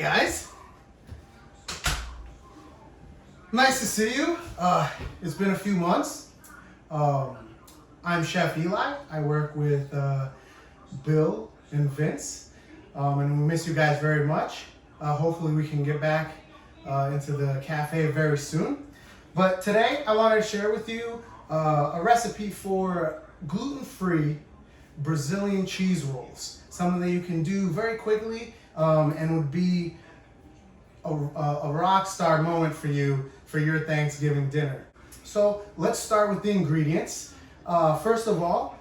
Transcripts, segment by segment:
guys. Nice to see you. It's been a few months. I'm Chef Eli. I work with Bill and Vince, and we miss you guys very much. Hopefully we can get back into the cafe very soon. But today I wanted to share with you a recipe for gluten-free Brazilian cheese rolls. Something that you can do very quickly and would be a rock star moment for you for your Thanksgiving dinner. So let's start with the ingredients. First of all,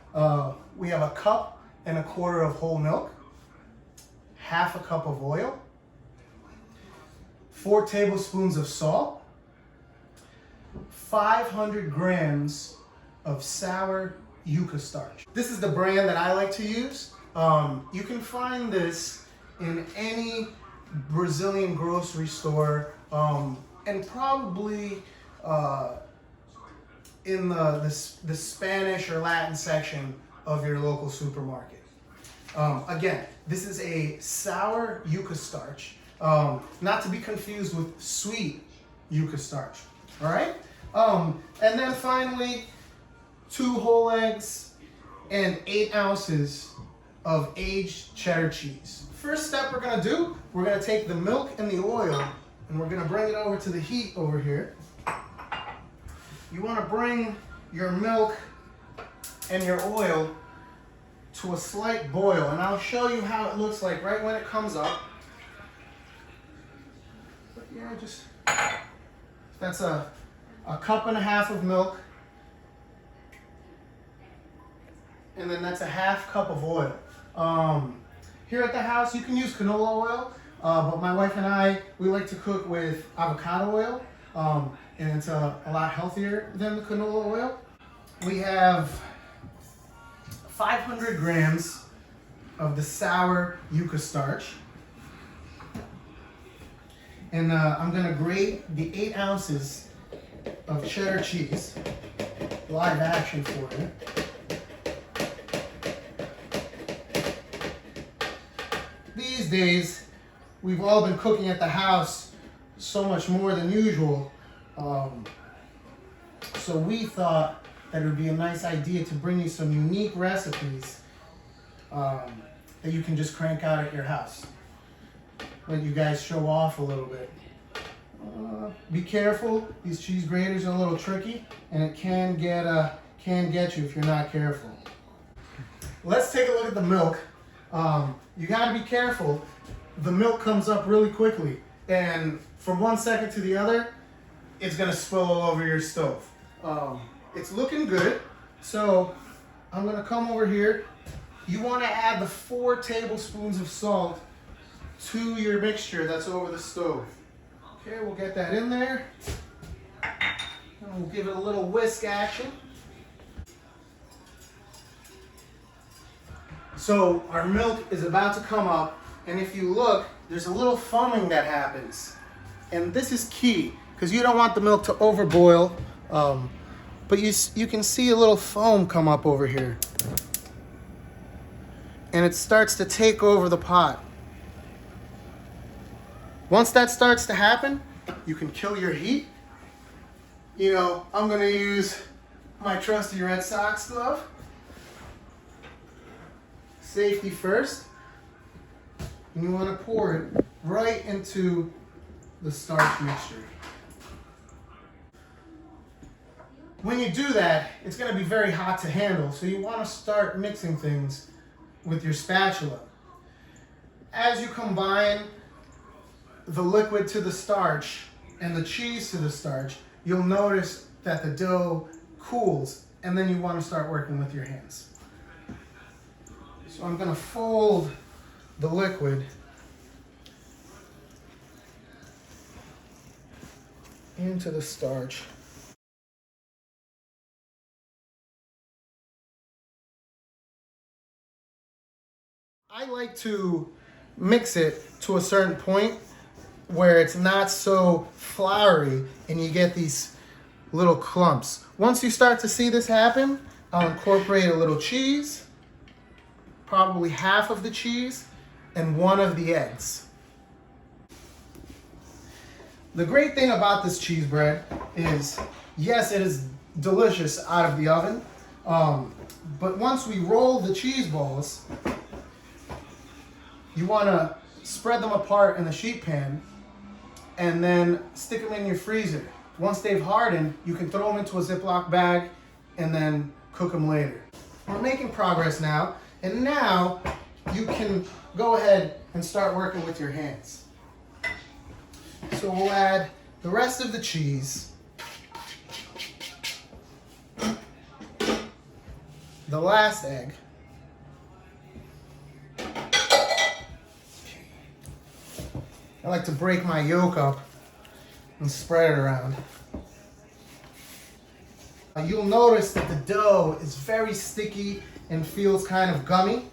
we have 1.25 cups of whole milk, 1/2 cup of oil, 4 tablespoons of salt, 500 grams of sour yuca starch. This is the brand that I like to use. You can find this in any Brazilian grocery store and probably in the Spanish or Latin section of your local supermarket. Again, this is a sour yuca starch, not to be confused with sweet yuca starch. All right, and then finally 2 whole eggs and 8 ounces of aged cheddar cheese. First step we're gonna do, we're gonna take the milk and the oil and we're gonna bring it over to the heat over here. You wanna bring your milk and your oil to a slight boil, and I'll show you how it looks like right when it comes up. But yeah, that's a 1.5 cups of milk, and then that's a 1/2 cup of oil. Here at the house, you can use canola oil, but my wife and I, we like to cook with avocado oil, and it's a lot healthier than the canola oil. We have 500 grams of the sour yuca starch, and I'm gonna grate the 8 ounces of cheddar cheese, live action for you. These days, we've all been cooking at the house so much more than usual, so we thought that it would be a nice idea to bring you some unique recipes that you can just crank out at your house. Let you guys show off a little bit. Be careful, these cheese graters are a little tricky, and it can get you if you're not careful. Let's take a look at the milk. You gotta be careful. The milk comes up really quickly, and from 1 second to the other, it's gonna spill all over your stove. It's looking good, so I'm gonna come over here. You wanna add the 4 tablespoons of salt to your mixture that's over the stove. Okay, we'll get that in there, and we'll give it a little whisk action. So our milk is about to come up, and if you look, there's a little foaming that happens. And this is key, because you don't want the milk to overboil, but you can see a little foam come up over here. And it starts to take over the pot. Once that starts to happen, you can kill your heat. You know, I'm gonna use my trusty Red Sox glove. Safety first, and you want to pour it right into the starch mixture. When you do that, it's going to be very hot to handle, so you want to start mixing things with your spatula. As you combine the liquid to the starch and the cheese to the starch, you'll notice that the dough cools, and then you want to start working with your hands. So I'm going to fold the liquid into the starch. I like to mix it to a certain point where it's not so floury and you get these little clumps. Once you start to see this happen, I'll incorporate a little cheese, probably half of the cheese, and 1 of the eggs. The great thing about this cheese bread is, yes, it is delicious out of the oven, but once we roll the cheese balls, you want to spread them apart in the sheet pan and then stick them in your freezer. Once they've hardened, you can throw them into a Ziploc bag and then cook them later. We're making progress now, and now you can go ahead and start working with your hands. So we'll add the rest of the cheese, the last egg, I like to break my yolk up and spread it around. You'll notice that the dough is very sticky and feels kind of gummy.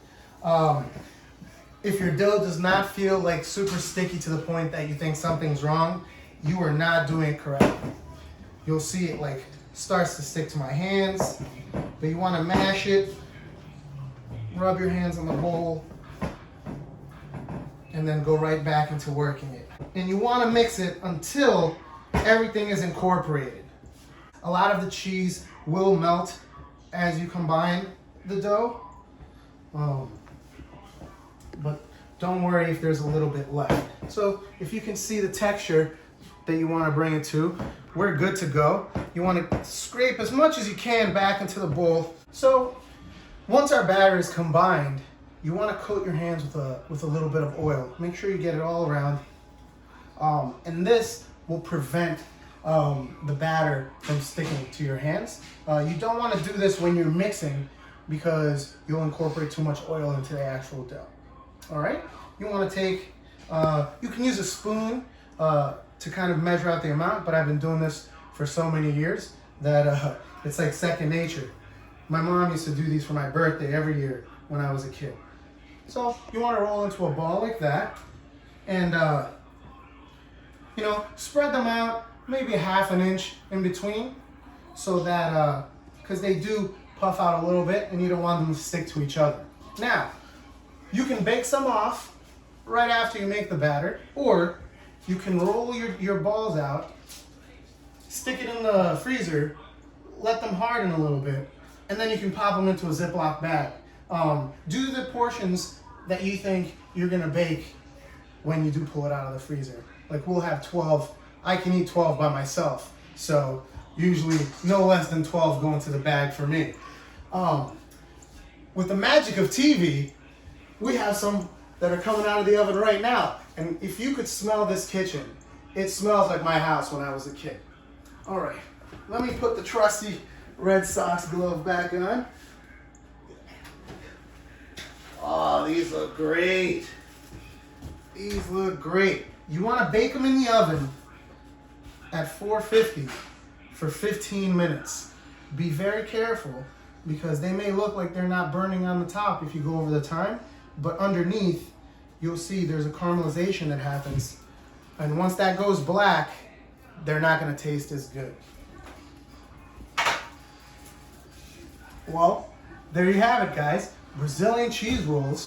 If your dough does not feel like super sticky to the point that you think something's wrong, you are not doing it correctly. You'll see it like starts to stick to my hands, but you want to mash it, rub your hands on the bowl, and then go right back into working it. And you want to mix it until everything is incorporated. A lot of the cheese will melt as you combine the dough, but don't worry if there's a little bit left. So if you can see the texture that you want to bring it to, we're good to go. You want to scrape as much as you can back into the bowl. So once our batter is combined, you want to coat your hands with a little bit of oil. Make sure you get it all around. And this will prevent the batter from sticking to your hands. You don't want to do this when you're mixing because you'll incorporate too much oil into the actual dough. All right? You want to take, you can use a spoon to kind of measure out the amount, but I've been doing this for so many years that it's like second nature. My mom used to do these for my birthday every year when I was a kid. So you want to roll into a ball like that and, you know, spread them out maybe a ½ inch in between so that, because they do puff out a little bit and you don't want them to stick to each other. Now, you can bake some off right after you make the batter, or you can roll your balls out, stick it in the freezer, let them harden a little bit, and then you can pop them into a Ziploc bag. Do the portions that you think you're gonna bake when you do pull it out of the freezer. Like we'll have 12, I can eat 12 by myself. So usually no less than 12 go into the bag for me. With the magic of TV, we have some that are coming out of the oven right now. And if you could smell this kitchen, it smells like my house when I was a kid. All right, let me put the trusty Red Sox glove back on. Oh, these look great. These look great. You want to bake them in the oven at 450 for 15 minutes. Be very careful because they may look like they're not burning on the top if you go over the time, but underneath you'll see there's a caramelization that happens. And once that goes black, they're not going to taste as good. Well, there you have it, guys. Brazilian cheese rolls